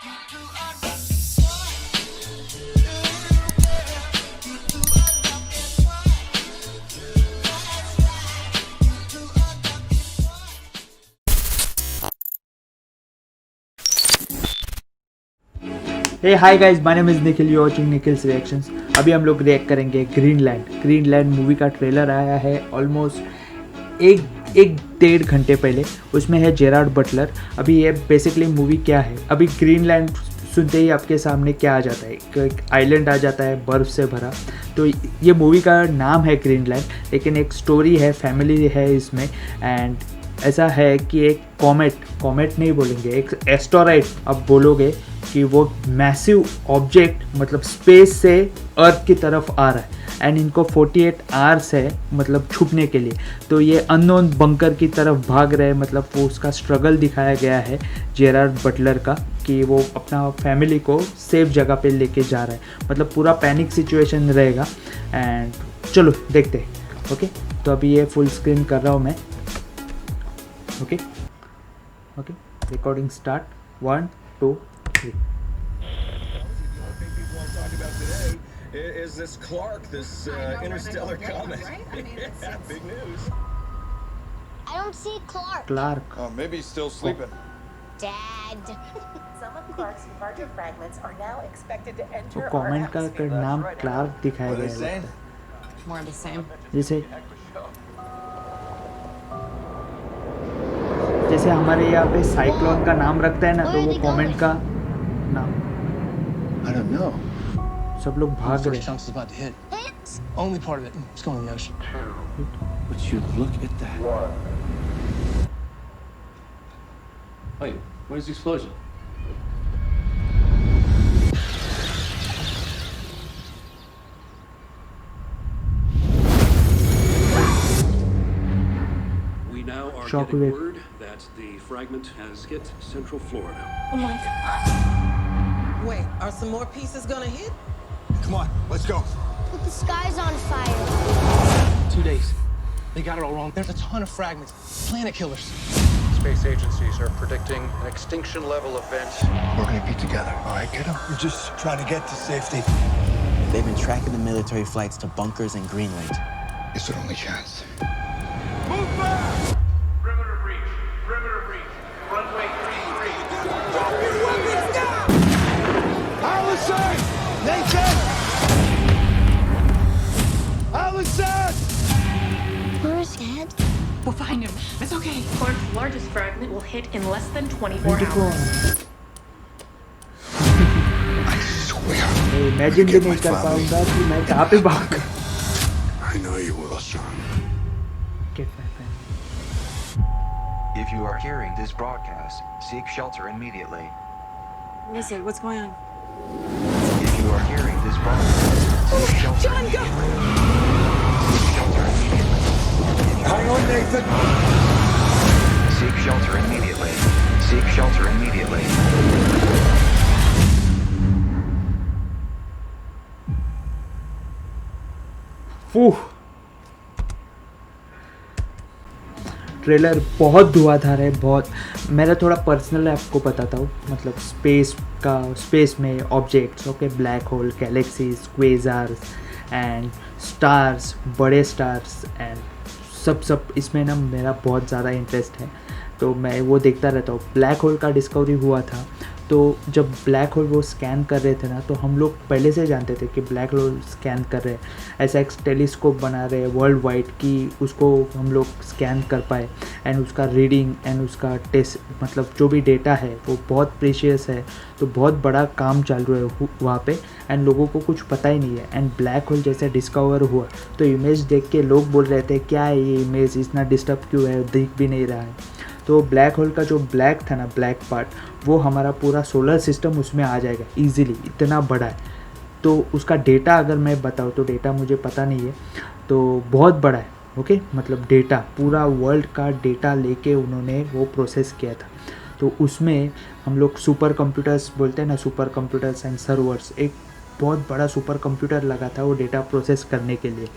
Hey hi guys, my name is Nikhil, you watching Nikhil's reactions. अभी हम लोग रिएक्ट करेंगे ग्रीनलैंड मूवी का ट्रेलर आया है ऑलमोस्ट एक डेढ़ घंटे पहले। उसमें है जेरार्ड बटलर। अभी ये बेसिकली मूवी क्या है, अभी ग्रीनलैंड सुनते ही आपके सामने क्या आ जाता है, एक आइलैंड आ जाता है बर्फ़ से भरा। तो ये मूवी का नाम है ग्रीनलैंड, लेकिन एक स्टोरी है, फैमिली है इसमें। एंड ऐसा है कि एक कॉमेट नहीं बोलेंगे, एक एस्टेरॉइड आप बोलोगे कि वो मैसिव ऑब्जेक्ट मतलब स्पेस से अर्थ की तरफ आ रहा है। एंड इनको 48 आवर्स है मतलब छुपने के लिए। तो ये अननोन बंकर की तरफ भाग रहे हैं, मतलब वो उसका स्ट्रगल दिखाया गया है जेरार्ड बटलर का, कि वो अपना फैमिली को सेफ जगह पे लेके जा रहा है। मतलब पूरा पैनिक सिचुएशन रहेगा। एंड चलो देखते हैं। ओके, तो अभी ये फुल स्क्रीन कर रहा हूँ मैं। Okay, recording start, 1 2 3। Is this Clark, this interstellar comet? Yeah, big news. I don't see Clark. Clark, Oh, maybe he's still sleeping. Dad. Some of Clark's larger fragments are now expected to तो enter our comment का atmosphere. नाम Clark दिखाया What are गया they है। saying? More of the same. जैसे हमारे यहाँ पे साइक्लोन का नाम रखता है ना, तो वो कमेंट का नाम। I don't know. सब लोग भाग रहे First हैं। chunk's about to hit. Hit. Only part of it. It's going in the ocean. Would you look at that? Wait, where's the explosion? We now are Shockwave. getting word that the fragment has hit Central Florida. Oh my God. Wait, are some more pieces gonna hit? Come on, let's go. But the sky's on fire. 2 days. They got it all wrong. There's a ton of fragments. Planet killers. Space agencies are predicting an extinction level event. We're gonna be together, all right, kiddo? We're just trying to get to safety. They've been tracking the military flights to bunkers in Greenland. It's our only chance. Perimeter breach. Perimeter breach. Runway 33. Allison! Nathan! Allison! Where's Dad? We'll find him. It's okay. Clark's largest fragment will hit in less than 24 hours. I swear. Imagine भी नहीं कर पाऊंगा कि मैं कहाँ पे भाग। I know you will, son. If you are hearing this broadcast, seek shelter immediately. What is it? What's going on? If you are hearing this broadcast, seek shelter immediately. Seek shelter immediately. Hang on, Nathan. Seek shelter immediately. Seek shelter immediately. Trailer बहुत धुआंधार है, बहुत। मेरा थोड़ा personal आपको बताता हूँ, मतलब space में objects, okay, black hole, galaxies, quasars and stars, बड़े स्टार्स एंड सब इसमें ना मेरा बहुत ज़्यादा इंटरेस्ट है। तो मैं वो देखता रहता हूँ। ब्लैक होल का डिस्कवरी हुआ था, तो जब ब्लैक होल वो स्कैन कर रहे थे ना, तो हम लोग पहले से जानते थे कि ब्लैक होल स्कैन कर रहे हैं। ऐसा एक टेलीस्कोप बना रहे हैं वर्ल्ड वाइड कि उसको हम लोग स्कैन कर पाए। एंड उसका रीडिंग एंड उसका टेस्ट, मतलब जो भी डेटा है वो बहुत प्रीशियस है। तो बहुत बड़ा काम चल रहा है वहाँ पे, एंड लोगों को कुछ पता ही नहीं है। एंड ब्लैक होल जैसे डिस्कवर हुआ तो इमेज देख के लोग बोल रहे थे क्या है ये इमेज, इतना डिस्टर्ब क्यों है, दिख भी नहीं रहा है। तो ब्लैक होल का जो ब्लैक था ना, ब्लैक पार्ट, वो हमारा पूरा सोलर सिस्टम उसमें आ जाएगा इजीली, इतना बड़ा है। तो उसका डेटा अगर मैं बताऊँ तो डेटा मुझे पता नहीं है, तो बहुत बड़ा है। ओके, मतलब डेटा, पूरा वर्ल्ड का डेटा लेके उन्होंने वो प्रोसेस किया था। तो उसमें हम लोग सुपर कंप्यूटर्स बोलते हैं ना, सुपर कंप्यूटर्स एंड सर्वर्स, एक बहुत बड़ा सुपर कंप्यूटर लगा था वो डेटा प्रोसेस करने के लिए।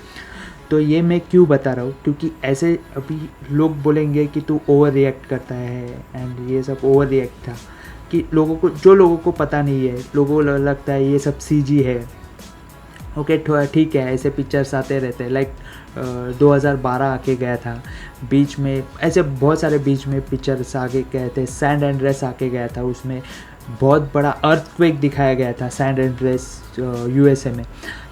तो ये मैं क्यों बता रहा हूँ, क्योंकि ऐसे अभी लोग बोलेंगे कि तू ओवर रिएक्ट करता है, एंड ये सब ओवर रिएक्ट था। कि लोगों को पता नहीं है, लोगों को लगता है ये सब CG है। ओके ठीक है, ऐसे पिक्चर्स आते रहते हैं। लाइक 2012 आके गया था, बीच में ऐसे बहुत सारे बीच में पिक्चर्स आके गए थे। सैन एंड्रेस आके गया था, उसमें बहुत बड़ा अर्थक्वेक दिखाया गया था सैन एंड्रेस USA में।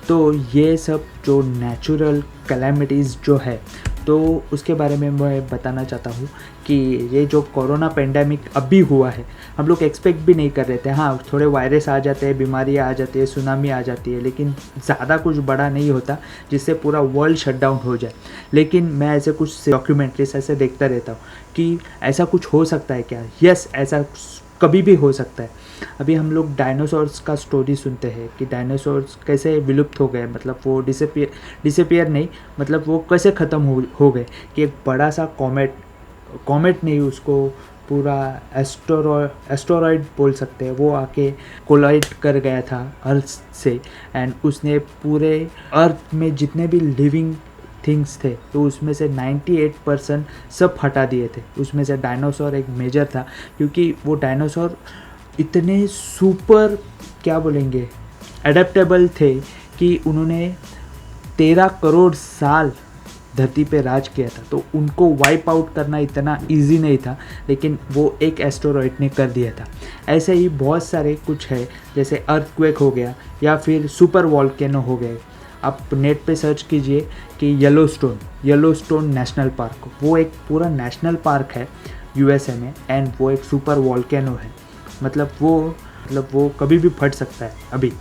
तो ये सब जो नेचुरल कैलेमिटीज़ जो है, तो उसके बारे में मैं बताना चाहता हूँ कि ये जो कोरोना पेंडेमिक अभी हुआ है, हम लोग एक्सपेक्ट भी नहीं कर रहे थे। हाँ, थोड़े वायरस आ जाते हैं, बीमारियाँ आ जाती है, सुनामी आ जाती है, लेकिन ज़्यादा कुछ बड़ा नहीं होता जिससे पूरा वर्ल्ड शट डाउन हो जाए। लेकिन मैं ऐसे कुछ डॉक्यूमेंट्रीज ऐसे देखता रहता हूँ कि ऐसा कुछ हो सकता है क्या। यस, ऐसा कभी भी हो सकता है। अभी हम लोग डायनासोर्स का स्टोरी सुनते हैं कि डायनासोर्स कैसे विलुप्त हो गए, मतलब वो डिसअपियर नहीं, मतलब वो कैसे ख़त्म हो गए कि एक बड़ा सा कॉमेट नहीं, उसको पूरा एस्टेरॉयड बोल सकते हैं, वो आके कोलाइड कर गया था अर्थ से, एंड उसने पूरे अर्थ में जितने भी लिविंग थिंग्स थे तो उसमें से 98% सब हटा दिए थे। उसमें से डायनासोर एक मेजर था, क्योंकि वो डायनासोर इतने सुपर क्या बोलेंगे एडेप्टेबल थे कि उन्होंने 13 करोड़ साल धरती पे राज किया था। तो उनको वाइप आउट करना इतना इजी नहीं था, लेकिन वो एक एस्टेरॉयड ने कर दिया था। ऐसे ही बहुत सारे कुछ है, जैसे अर्थक्वेक हो गया या फिर सुपर वॉल्केनो हो गए। आप नेट पे सर्च कीजिए कि येलोस्टोन नेशनल पार्क, वो एक पूरा नेशनल पार्क है USA में, एंड वो एक सुपर वॉल्केनो है। मतलब वो कभी भी फट सकता है अभी।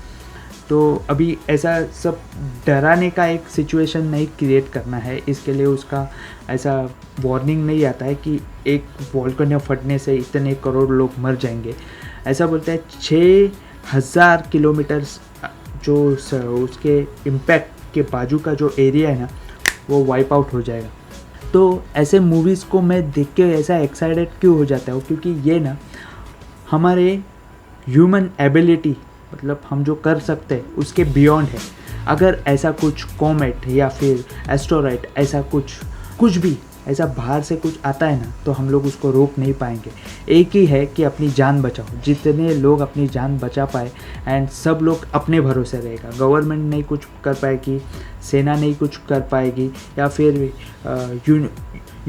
तो अभी ऐसा सब डराने का एक सिचुएशन नहीं क्रिएट करना है, इसके लिए उसका ऐसा वार्निंग नहीं आता है कि एक वॉल्केनो फटने से इतने करोड़ लोग मर जाएंगे। ऐसा बोलते हैं 6000 किलोमीटर जो उसके इम्पैक्ट के बाजू का जो एरिया है ना, वो वाइप आउट हो जाएगा। तो ऐसे मूवीज़ को मैं देख के ऐसा एक्साइटेड क्यों हो जाता हूँ, क्योंकि ये ना हमारे ह्यूमन एबिलिटी, मतलब हम जो कर सकते हैं उसके बियॉन्ड है। अगर ऐसा कुछ कॉमेट या फिर एस्टेरॉयड, ऐसा कुछ भी ऐसा बाहर से कुछ आता है ना, तो हम लोग उसको रोक नहीं पाएंगे। एक ही है कि अपनी जान बचाओ, जितने लोग अपनी जान बचा पाए, एंड सब लोग अपने भरोसे रहेगा। गवर्नमेंट नहीं कुछ कर पाएगी, सेना नहीं कुछ कर पाएगी, या फिर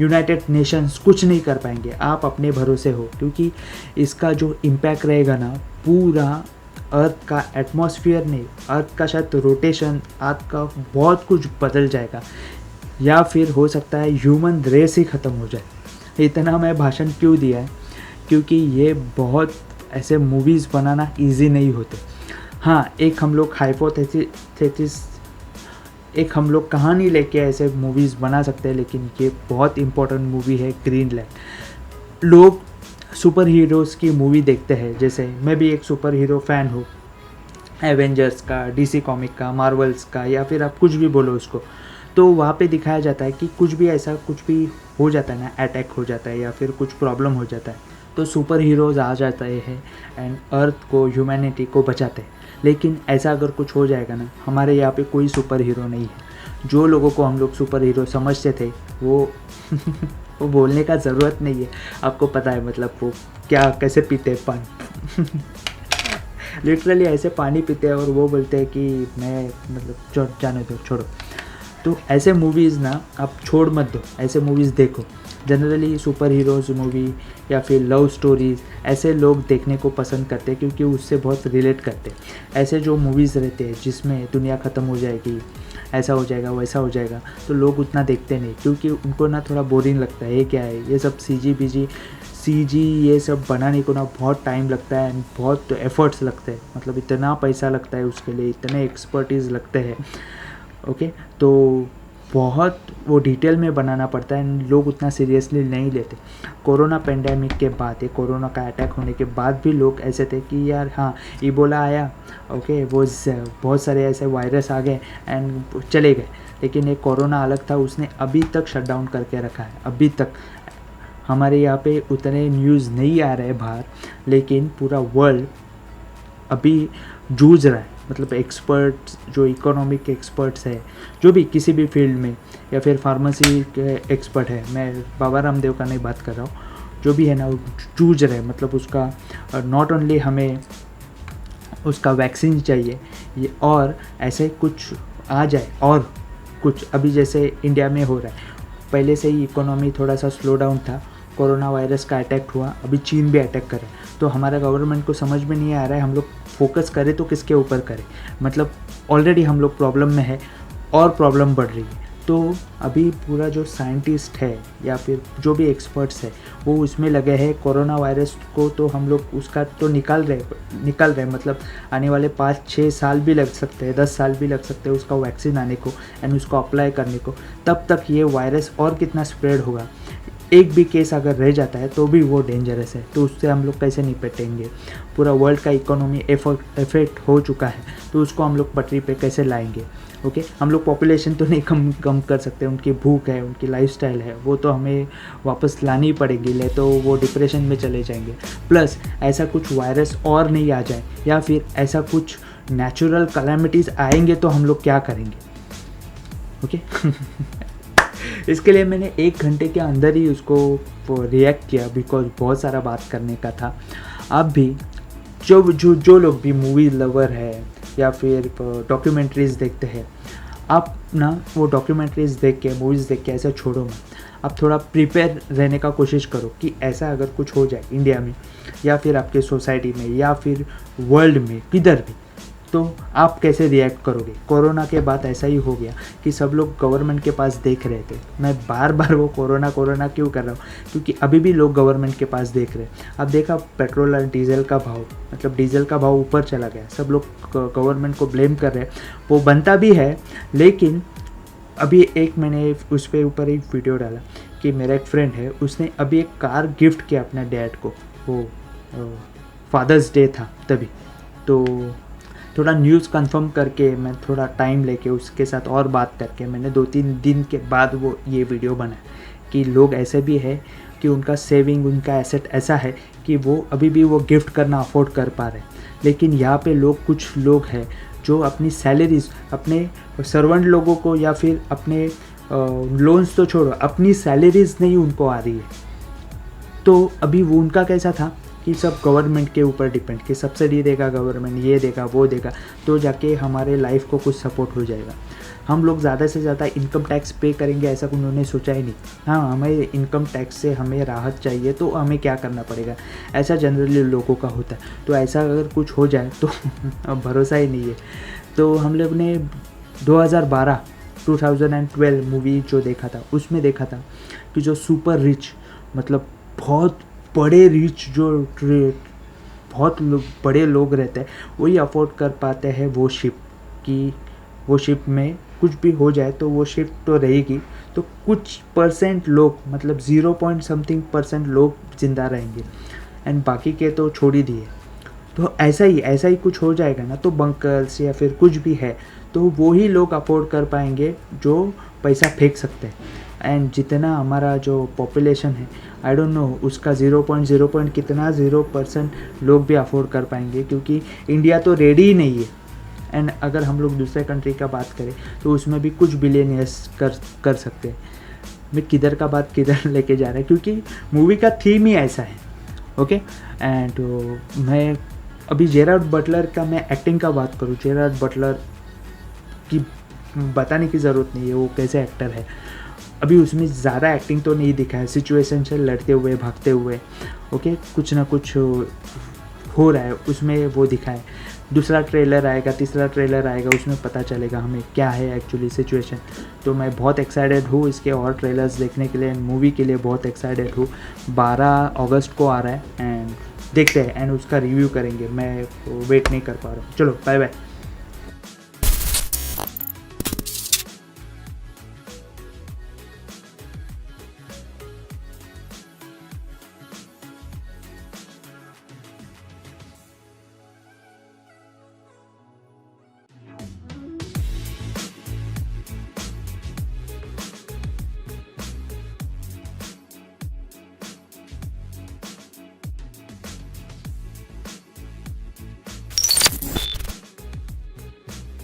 यूनाइटेड नेशंस कुछ नहीं कर पाएंगे। आप अपने भरोसे हो, क्योंकि इसका जो इम्पैक्ट रहेगा ना, पूरा अर्थ का एटमॉस्फेयर नहीं, अर्थ का शायद रोटेशन, अर्थ का बहुत कुछ बदल जाएगा, या फिर हो सकता है ह्यूमन रेस ही ख़त्म हो जाए। इतना मैं भाषण क्यों दिया है, क्योंकि ये बहुत ऐसे मूवीज़ बनाना इजी नहीं होते। हाँ, एक हम लोग हाइपोथेसिस, एक हम लोग कहानी लेके ऐसे मूवीज़ बना सकते हैं, लेकिन ये बहुत इम्पोर्टेंट मूवी है ग्रीनलैंड। लोग सुपर हीरोज़ की मूवी देखते हैं, जैसे मैं भी एक सुपर हीरो फ़ैन हूँ, एवेंजर्स का, DC कॉमिक का, मार्वल्स का, या फिर आप कुछ भी बोलो उसको। तो वहाँ पे दिखाया जाता है कि कुछ भी ऐसा कुछ भी हो जाता है ना, अटैक हो जाता है या फिर कुछ प्रॉब्लम हो जाता है, तो सुपर हीरोज़ आ जाते हैं एंड अर्थ को, ह्यूमैनिटी को बचाते हैं। लेकिन ऐसा अगर कुछ हो जाएगा ना, हमारे यहाँ पे कोई सुपर हीरो नहीं है। जो लोगों को हम लोग सुपर हीरो समझते थे, वो वो बोलने का ज़रूरत नहीं है, आपको पता है मतलब वो क्या कैसे पीते हैं पानी। लिटरली ऐसे पानी पीते हैं और वो बोलते हैं कि मैं मतलब जाने दो, छोड़ो। तो ऐसे मूवीज़ ना आप छोड़ मत दो, ऐसे मूवीज़ देखो। जनरली सुपर हीरोज़ मूवी या फिर लव स्टोरीज़ ऐसे लोग देखने को पसंद करते हैं, क्योंकि उससे बहुत रिलेट करते हैं। ऐसे जो मूवीज़ रहते हैं जिसमें दुनिया ख़त्म हो जाएगी, ऐसा हो जाएगा, वैसा हो जाएगा, तो लोग उतना देखते नहीं, क्योंकि उनको ना थोड़ा बोरिंग लगता है। ये क्या है, ये सब CG ये सब बनाने को ना बहुत टाइम लगता है, बहुत एफर्ट्स लगते हैं, मतलब इतना पैसा लगता है उसके लिए, इतने एक्सपर्टीज़ लगते हैं। ओके, तो बहुत वो डिटेल में बनाना पड़ता है, लोग उतना सीरियसली नहीं लेते। कोरोना पेंडेमिक के बाद, ये कोरोना का अटैक होने के बाद भी लोग ऐसे थे कि यार हाँ, इबोला आया, ओके, वो बहुत सारे ऐसे वायरस आ गए एंड चले गए। लेकिन ये कोरोना अलग था, उसने अभी तक शट डाउन करके रखा है। अभी तक हमारे यहाँ पे उतने न्यूज़ नहीं आ रहे बाहर, लेकिन पूरा वर्ल्ड अभी जूझ रहा है। मतलब एक्सपर्ट्स, जो इकोनॉमिक एक्सपर्ट्स है, जो भी किसी भी फील्ड में, या फिर फार्मेसी के एक्सपर्ट है, मैं बाबा रामदेव का नहीं बात कर रहा हूँ, जो भी है ना वो जूझ रहे हैं, मतलब उसका नॉट ओनली हमें उसका वैक्सीन चाहिए ये, और ऐसे कुछ आ जाए और कुछ अभी जैसे इंडिया में हो रहा है, पहले से ही इकोनॉमी थोड़ा सा स्लो डाउन था, कोरोना वायरस का अटैक हुआ, अभी चीन भी अटैक करे, तो हमारा गवर्नमेंट को समझ में नहीं आ रहा है हम लोग फोकस करें तो किसके ऊपर करें, मतलब ऑलरेडी हम लोग प्रॉब्लम में है और प्रॉब्लम बढ़ रही है। तो अभी पूरा जो साइंटिस्ट है या फिर जो भी एक्सपर्ट्स है वो उसमें लगे हैं, कोरोना वायरस को तो हम लोग उसका तो निकाल रहे मतलब आने वाले 5-6 साल भी लग सकते हैं, 10 साल भी लग सकते हैं उसका वैक्सीन आने को एंड उसको अप्लाई करने को, तब तक ये वायरस और कितना स्प्रेड होगा। एक भी केस अगर रह जाता है तो भी वो डेंजरस है, तो उससे हम लोग कैसे निपटेंगे, पूरा वर्ल्ड का इकोनॉमी इफेक्ट हो चुका है, तो उसको हम लोग पटरी पे कैसे लाएंगे। ओके हम लोग पॉपुलेशन तो नहीं कम कर सकते, उनकी भूख है, उनकी लाइफस्टाइल है, वो तो हमें वापस लानी पड़ेगी, ले तो वो डिप्रेशन में चले जाएंगे। प्लस ऐसा कुछ वायरस और नहीं आ जाए या फिर ऐसा कुछ नेचुरल कैलेमिटीज़ आएंगे तो हम लोग क्या करेंगे। ओके इसके लिए मैंने 1 घंटे के अंदर ही उसको रिएक्ट किया, बिकॉज बहुत सारा बात करने का था। आप भी जो लोग भी मूवी लवर है या फिर डॉक्यूमेंट्रीज़ देखते हैं, आप ना वो डॉक्यूमेंट्रीज़ देख के, मूवीज़ देख के ऐसा छोड़ो मत, आप थोड़ा प्रिपेयर रहने का कोशिश करो कि ऐसा अगर कुछ हो जाए इंडिया में या फिर आपके सोसाइटी में या फिर वर्ल्ड में किधर भी, तो आप कैसे रिएक्ट करोगे। कोरोना के बाद ऐसा ही हो गया कि सब लोग गवर्नमेंट के पास देख रहे थे। मैं बार बार वो कोरोना क्यों कर रहा हूँ, क्योंकि अभी भी लोग गवर्नमेंट के पास देख रहे हैं। अब देखा पेट्रोल और डीजल का भाव, मतलब डीजल का भाव ऊपर चला गया, सब लोग गवर्नमेंट को ब्लेम कर रहे हैं, वो बनता भी है। लेकिन अभी मैंने उस पर ऊपर एक वीडियो डाला कि मेरा एक फ्रेंड है, उसने अभी एक कार गिफ्ट किया अपने डैड को, वो फादर्स डे था तभी, तो थोड़ा न्यूज़ कंफर्म करके मैं थोड़ा टाइम लेके उसके साथ और बात करके मैंने 2-3 दिन के बाद वो ये वीडियो बनाया कि लोग ऐसे भी है कि उनका सेविंग, उनका एसेट ऐसा है कि वो अभी भी वो गिफ्ट करना अफोर्ड कर पा रहे हैं। लेकिन यहाँ पे कुछ लोग हैं जो अपनी सैलरीज अपने सर्वेंट लोगों को या फिर अपने लोन्स तो छोड़ो, अपनी सैलरीज नहीं उनको आ रही है। तो अभी वो उनका कैसा था कि सब गवर्नमेंट के ऊपर डिपेंड, कि सब्सिडी देगा गवर्नमेंट, ये देगा वो देगा, तो जाके हमारे लाइफ को कुछ सपोर्ट हो जाएगा। हम लोग ज़्यादा से ज़्यादा इनकम टैक्स पे करेंगे ऐसा उन्होंने सोचा ही नहीं। हाँ, हमें इनकम टैक्स से हमें राहत चाहिए तो हमें क्या करना पड़ेगा, ऐसा जनरली लोगों का होता है। तो ऐसा अगर कुछ हो जाए तो भरोसा ही नहीं है। तो हम लोग ने 2012 मूवी जो देखा था, उसमें देखा था कि जो सुपर रिच, मतलब बहुत बड़े रिच, जो बहुत बड़े लोग रहते हैं वही अफोर्ड कर पाते हैं वो शिप, कि वो शिप में कुछ भी हो जाए तो वो शिप तो रहेगी, तो कुछ परसेंट लोग, मतलब 0.something% लोग जिंदा रहेंगे एंड बाकी के तो छोड़ ही दिए। तो ऐसा ही कुछ हो जाएगा ना, तो बंकर्स या फिर कुछ भी है तो वो ही लोग अफोर्ड कर पाएंगे जो पैसा फेंक सकते हैं। एंड जितना हमारा जो पॉपुलेशन है, आई डोंट नो उसका 0% लोग भी अफोर्ड कर पाएंगे, क्योंकि इंडिया तो रेडी ही नहीं है। एंड अगर हम लोग दूसरे कंट्री का बात करें तो उसमें भी कुछ बिलियनियर्स कर सकते हैं। मैं किधर का बात किधर लेके जा रहा है, क्योंकि मूवी का थीम ही ऐसा है। ओके एंड मैं अभी जेरार्ड बटलर का, मैं एक्टिंग का बात करूँ, जेरार्ड बटलर की बताने की ज़रूरत नहीं है वो कैसे एक्टर है। अभी उसमें ज़्यादा एक्टिंग तो नहीं दिखा है, सिचुएशन से लड़ते हुए, भागते हुए, ओके कुछ ना कुछ हो रहा है उसमें, वो दिखा है। दूसरा ट्रेलर आएगा, तीसरा ट्रेलर आएगा, उसमें पता चलेगा हमें क्या है एक्चुअली सिचुएशन। तो मैं बहुत एक्साइटेड हूँ इसके और ट्रेलर्स देखने के लिए, मूवी के लिए बहुत एक्साइटेड हूँ। 12 अगस्त को आ रहा है एंड देखते हैं एंड उसका रिव्यू करेंगे। मैं वेट नहीं कर पा रहा हूँ। चलो बाय बाय।